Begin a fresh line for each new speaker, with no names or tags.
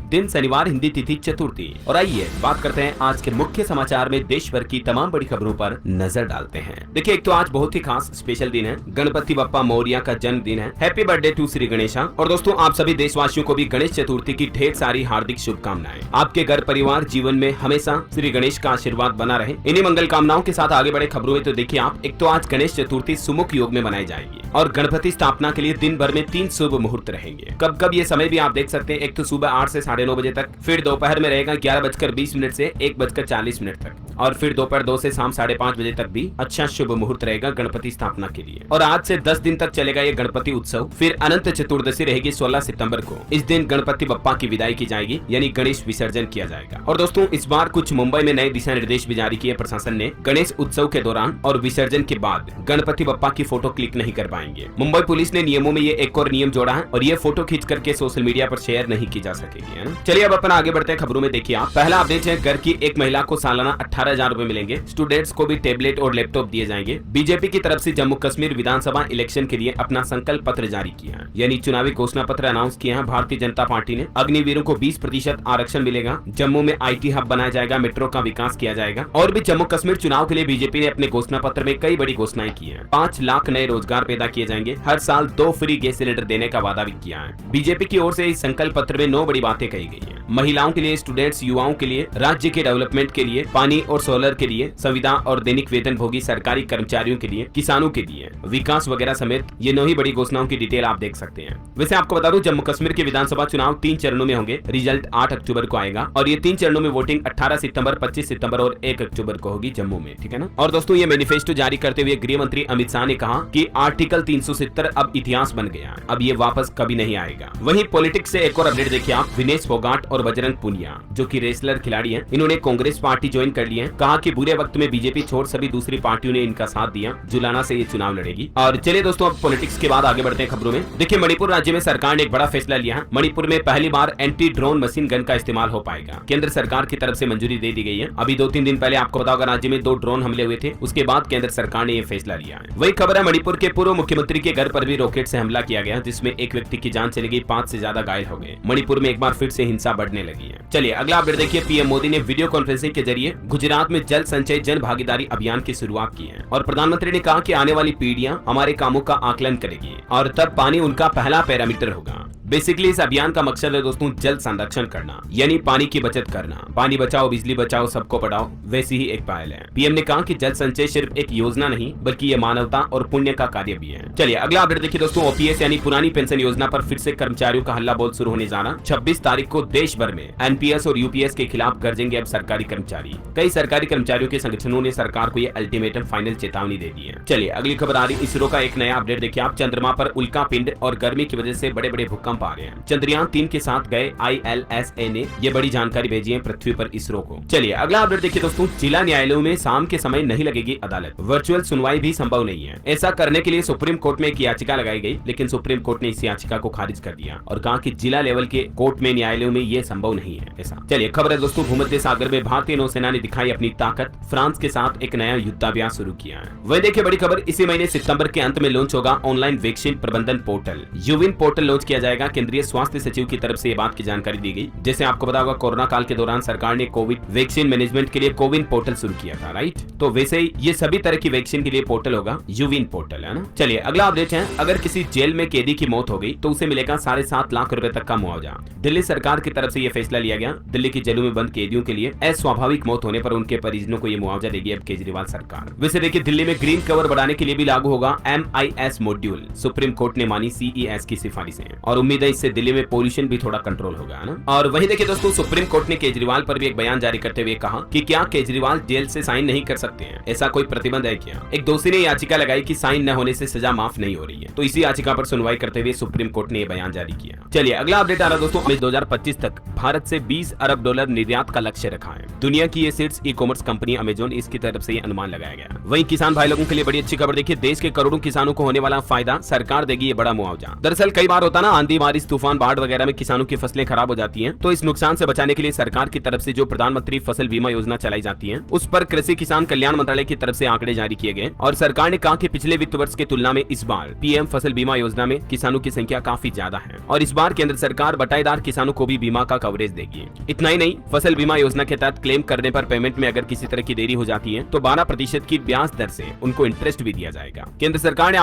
दिन शनिवार, हिंदी तिथि चतुर्थी। और आइए बात करते हैं आज के मुख्य समाचार में देश भर की तमाम बड़ी खबरों पर नजर डालते हैं। देखिए, एक तो आज बहुत ही खास स्पेशल दिन है, गणपति बप्पा मौर्य का जन्मदिन है। Happy birthday to Shri Ganesha. और दोस्तों, आप सभी देशवासियों को भी गणेश चतुर्थी की ढेर सारी हार्दिक शुभकामनाएं। आपके घर परिवार जीवन में हमेशा श्री गणेश का आशीर्वाद बना रहे। इन्हीं मंगल कामनाओं के साथ आगे बढ़े खबरों में तो देखिए आप, एक तो आज गणेश चतुर्थी सुमुख योग में मनाई जाएगी और गणपति स्थापना के लिए दिन भर में 3 शुभ मुहूर्त रहेंगे। कब कब ये समय भी आप देख सकते हैं। एक तो सुबह 8 से 9:30 बजे तक, फिर दोपहर में रहेगा 11:20 से 1:40 तक, और फिर दोपहर 2 से शाम 5:30 बजे तक भी अच्छा शुभ मुहूर्त रहेगा गणपति स्थापना के लिए। और आज से 10 दिन तक चलेगा ये गणपति उत्सव। फिर अनंत चतुर्दशी रहेगी 16 सितंबर को। इस दिन गणपति बप्पा की विदाई की जाएगी, यानी गणेश विसर्जन किया जाएगा। और दोस्तों, इस बार कुछ मुंबई में नए दिशा निर्देश भी जारी किए प्रशासन ने। गणेश उत्सव के दौरान और विसर्जन के बाद गणपति बप्पा की फोटो क्लिक नहीं कर पाएंगे। मुंबई पुलिस ने नियमों में ये एक और नियम जोड़ा है और ये फोटो खींच करके सोशल मीडिया पर शेयर नहीं की जा सकेगी, है ना। चलिए अब अपन आगे बढ़ते हैं खबरों में। देखिए आप, पहला अपडेट है, घर की एक महिला को सालाना 18,000 रुपए मिलेंगे। स्टूडेंट्स को भी टेबलेट और लैपटॉप दिए जाएंगे। बीजेपी की तरफ से जम्मू कश्मीर विधानसभा इलेक्शन के लिए अपना संकल्प पत्र जारी किया है, यानी चुनावी घोषणा पत्र अनाउंस किया है भारतीय जनता पार्टी ने। अग्निवीरों को 20% आरक्षण मिलेगा। जम्मू में IT हब बनाया जाएगा, मेट्रो का विकास किया जाएगा। और भी जम्मू कश्मीर चुनाव के लिए बीजेपी ने अपने घोषणा पत्र में कई बड़ी घोषणाएं की है। 5 लाख नए रोजगार पैदा किए जाएंगे। हर साल 2 फ्री गैस सिलेंडर देने का वादा भी किया है। बीजेपी की ओर से इस संकल्प पत्र में 9 बड़ी बातें कही गई है। महिलाओं के लिए, स्टूडेंट्स, युवाओं के लिए, राज्य के डेवलपमेंट के लिए, पानी और सोलर के लिए, संविदा और दैनिक वेतन भोगी सरकारी कर्मचारियों के लिए, किसानों के लिए, विकास वगैरह समेत ये 9 ही बड़ी घोषणाओं की डिटेल आप देख सकते हैं। वैसे आपको बता दूं, जम्मू कश्मीर के विधानसभा चुनाव 3 चरणों में होंगे। रिजल्ट 8 अक्टूबर को आएगा और ये 3 चरणों में वोटिंग 18 सितंबर, 25 सितंबर और 1 अक्टूबर को होगी जम्मू में, ठीक है ना। और दोस्तों, ये मैनिफेस्टो जारी करते हुए गृह मंत्री अमित शाह ने कहा कि आर्टिकल 370 अब इतिहास बन गया है, अब ये वापस कभी नहीं आएगा। वहीं पॉलिटिक्स से एक और अपडेट देखिए आप, विनेश फोगाट और बजरंग पुनिया जो कि रेसलर खिलाड़ी हैं, इन्होंने कांग्रेस पार्टी ज्वाइन कर ली है। कहा कि बुरे वक्त में बीजेपी छोड़ सभी दूसरी पार्टियों ने इनका साथ दिया। जुलाना से ये चुनाव लड़ेगी। और चलिए दोस्तों, अब पॉलिटिक्स के बाद आगे बढ़ते हैं खबरों में। देखिए, मणिपुर राज्य में सरकार ने एक बड़ा फैसला लिया है। मणिपुर में पहली बार एंटी ड्रोन मशीन गन का इस्तेमाल हो पाएगा। केंद्र सरकार की तरफ से मंजूरी दे दी गई है। अभी 2-3 दिन पहले आपको पता होगा, राज्य में 2 ड्रोन हमले हुए थे। उसके बाद केंद्र सरकार ने यह फैसला लिया है। वही खबर है, मणिपुर के पूर्व मुख्यमंत्री के घर पर भी रॉकेट से हमला किया गया, जिसमें एक व्यक्ति की जान चली गई, 5 से ज्यादा घायल हो गए। मणिपुर में एक बार फिर से हिंसा बढ़ने लगी है। चलिए अगला अपडेट देखिए, पीएम मोदी ने वीडियो कॉन्फ्रेंसिंग के जरिए गुजरात में जल संचय जन भागीदारी अभियान की शुरुआत की है। और प्रधानमंत्री ने कहा कि आने वाली पीढ़ियां हमारे कामों का आकलन करेगी और तब पानी उनका पहला पैरामीटर होगा। बेसिकली इस अभियान का मकसद है दोस्तों, जल संरक्षण करना, यानी पानी की बचत करना। पानी बचाओ, बिजली बचाओ, सबको पढ़ाओ, वैसी ही एक पहल है। पीएम ने कहा कि जल संचय सिर्फ एक योजना नहीं, बल्कि ये मानवता और पुण्य का कार्य भी है। चलिए अगला अपडेट देखिए दोस्तों, ओपीएस यानी पुरानी पेंशन योजना पर फिर से कर्मचारियों का हल्ला बोल शुरू होने जाना। 26 तारीख को देश भर में एनपीएस और यूपीएस के खिलाफ गरजेंगे अब सरकारी कर्मचारी। कई सरकारी कर्मचारियों के संगठनों ने सरकार को ये अल्टीमेटम फाइनल चेतावनी दे दी है। चलिए अगली खबर आ रही, इसरो का एक नया अपडेट देखिए आप, चंद्रमा पर उल्का पिंड और गर्मी की वजह से बड़े बड़े भूकंप आ रहे हैं। चंद्रयान 3 के साथ गए ILSA ने ये बड़ी जानकारी भेजी है पृथ्वी पर इसरो को। चलिए अगला अपडेट देखिए दोस्तों, जिला न्यायालयों में शाम के समय नहीं लगेगी अदालत। वर्चुअल सुनवाई भी संभव नहीं है। ऐसा करने के लिए सुप्रीम कोर्ट में एक याचिका लगाई गई, लेकिन सुप्रीम कोर्ट ने इस याचिका को खारिज कर दिया और कहा कि जिला लेवल के कोर्ट में, न्यायालयों में ये संभव नहीं है ऐसा। चलिए खबर है दोस्तों, भूमध्य सागर में भारतीय नौसेना ने दिखाई अपनी ताकत, फ्रांस के साथ एक नया युद्धाभ्यास शुरू किया है। वही देखिए बड़ी खबर, इसी महीने सितंबर के अंत में लॉन्च होगा ऑनलाइन वैक्सीन प्रबंधन पोर्टल। यूविन पोर्टल लॉन्च किया जाएगा। केंद्रीय स्वास्थ्य सचिव की तरफ से ये बात की जानकारी दी गई। जैसे आपको पता होगा, कोरोना काल के दौरान सरकार ने कोविड वैक्सीन मैनेजमेंट के लिए कोविन पोर्टल शुरू किया था, राइट। तो वैसे ही ये सभी तरह की वैक्सीन के लिए पोर्टल होगा, यूविन पोर्टल, है ना। चलिए अगला अपडेट है, अगर किसी जेल में कैदी की मौत हो गई तो उसे मिलेगा 7.5 लाख रुपए तक का मुआवजा। दिल्ली सरकार की तरफ से यह फैसला लिया गया। दिल्ली की जेलों में बंद कैदियों के लिए अस्वाभाविक मौत होने पर उनके परिजनों को यह मुआवजा देगी अब केजरीवाल सरकार। वैसे देखिए, दिल्ली में ग्रीन कवर बढ़ाने के लिए भी लागू होगा MIS मॉड्यूल। सुप्रीम कोर्ट ने मानी CES की सिफारिशें और उम्मीद है इससे दिल्ली में पोल्यूशन भी थोड़ा कंट्रोल होगा, ना। और वही देखिए दोस्तों, सुप्रीम कोर्ट ने केजरीवाल पर भी एक बयान जारी करते हुए कहा कि क्या केजरीवाल जेल से साइन नहीं कर सकते हैं, ऐसा कोई प्रतिबंध है क्या। एक दोषी ने याचिका लगाई कि साइन न होने से सजा माफ नहीं हो रही है, तो इसी याचिका पर सुनवाई करते हुए सुप्रीम कोर्ट ने यह बयान जारी किया। चलिए अगला अपडेट आ रहा दोस्तों, 2025 तक भारत से $20 अरब निर्यात का लक्ष्य रखा है। दुनिया की ये शीर्ष ई कॉमर्स कंपनी अमेजोन, इसकी तरफ से ये अनुमान लगाया गया। वहीं किसान भाई लोगों के लिए बड़ी अच्छी खबर देखिए, देश के करोड़ों किसानों को होने वाला फायदा, सरकार देगी ये बड़ा मुआवजा। दरअसल कई बार होता ना, आंधी बारिश, तूफान, बाढ़ वगैरह में किसानों की फसलें खराब हो जाती हैं, तो इस नुकसान से बचाने के लिए सरकार की तरफ से जो प्रधानमंत्री फसल बीमा योजना चलाई जाती है, उस पर कृषि किसान कल्याण मंत्रालय की तरफ से आंकड़े जारी किए गए और सरकार ने कहा कि पिछले वित्त वर्ष की तुलना में इस बार पीएम फसल बीमा योजना में किसानों की संख्या काफी ज्यादा है और इस बार केंद्र सरकार बटाईदार किसानों को भी बीमा का कवरेज देगी। इतना ही नहीं, फसल बीमा योजना के तहत क्लेम करने पर पेमेंट में अगर किसी तरह की देरी हो जाती है तो 12% की ब्याज दर से उनको इंटरेस्ट भी दिया जाएगा। केंद्र सरकार ने